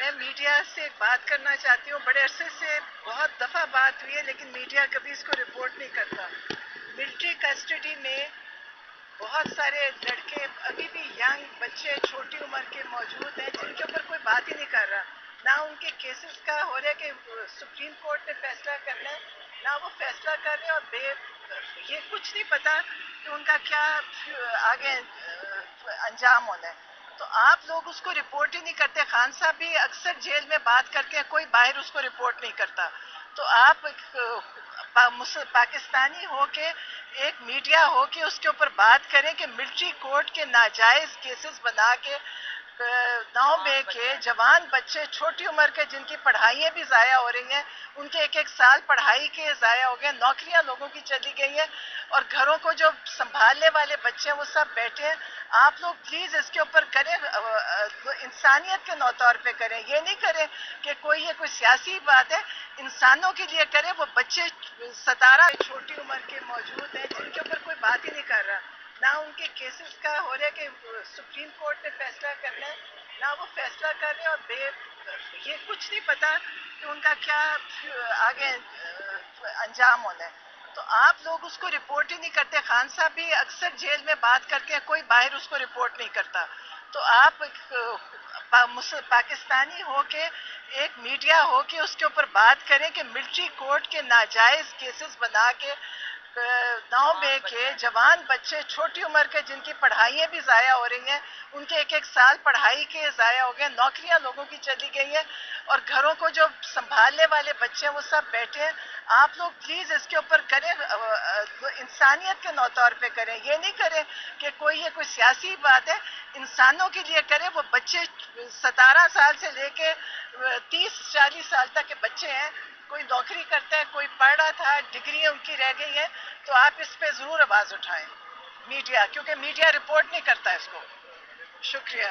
میں میڈیا سے بات کرنا چاہتی ہوں. بڑے عرصے سے بہت دفعہ بات ہوئی ہے لیکن میڈیا کبھی اس کو رپورٹ نہیں کرتا. ملٹری کسٹڈی میں بہت سارے لڑکے ابھی بھی ینگ بچے چھوٹی عمر کے موجود ہیں جن کے اوپر کوئی بات ہی نہیں کر رہا. نہ ان کے کیسز کا ہو رہا ہے کہ سپریم کورٹ نے فیصلہ کرنا ہے، نہ وہ فیصلہ کر رہے ہیں، اور یہ کچھ نہیں پتا کہ ان کا کیا آگے انجام ہونا ہے. تو آپ لوگ اس کو رپورٹ ہی نہیں کرتے. خان صاحب بھی اکثر جیل میں بات کرتے ہیں، کوئی باہر اس کو رپورٹ نہیں کرتا. تو آپ پاکستانی ہو کے ایک میڈیا ہو کے اس کے اوپر بات کریں کہ ملٹری کورٹ کے ناجائز کیسز بنا کے نو بے کے جوان بچے چھوٹی عمر کے جن کی پڑھائیاں بھی ضائع ہو رہی ہیں، ان کے ایک سال پڑھائی کے ضائع ہو گئے، نوکریاں لوگوں کی چلی گئی ہیں، اور گھروں کو جو سنبھالنے والے بچے ہیں وہ سب بیٹھے ہیں. آپ لوگ پلیز اس کے اوپر کریں، انسانیت کے طور پہ کریں. یہ نہیں کریں کہ یہ کوئی سیاسی بات ہے، انسانوں کے لیے کریں. وہ بچے 17 چھوٹی عمر کے موجود ہیں جن کے اوپر کوئی بات ہی نہیں کر رہا. نہ ان کے کیسز کا ہو رہا ہے کہ سپریم کورٹ نے فیصلہ کرنا ہے، نہ وہ فیصلہ کر رہے ہیں، اور یہ کچھ نہیں پتا کہ ان کا کیا آگے انجام ہونا ہے. تو آپ لوگ اس کو رپورٹ ہی نہیں کرتے. خان صاحب بھی اکثر جیل میں بات کرتے ہیں، کوئی باہر اس کو رپورٹ نہیں کرتا. تو آپ پاکستانی ہو کے ایک میڈیا ہو کے اس کے اوپر بات کریں کہ ملٹری کورٹ کے ناجائز کیسز بنا کے نو بے کے جوان بچے چھوٹی عمر کے جن کی پڑھائیاں بھی ضائع ہو رہی ہیں، ان کے ایک سال پڑھائی کے ضائع ہو گئے، نوکریاں لوگوں کی چلی گئی ہیں، اور گھروں کو جو سنبھالنے والے بچے ہیں وہ سب بیٹھے ہیں. آپ لوگ پلیز اس کے اوپر کریں، انسانیت کے طور پہ کریں. یہ نہیں کریں کہ یہ کوئی سیاسی بات ہے، انسانوں کے لیے کریں. وہ بچے 17 سال سے لے کے 30-40 سال تک کے بچے ہیں، کوئی نوکری کرتا ہے، کوئی پڑھ رہا تھا، ڈگری ان کی رہ گئی ہیں. تو آپ اس پہ ضرور آواز اٹھائیں میڈیا، کیونکہ میڈیا رپورٹ نہیں کرتا اس کو. شکریہ.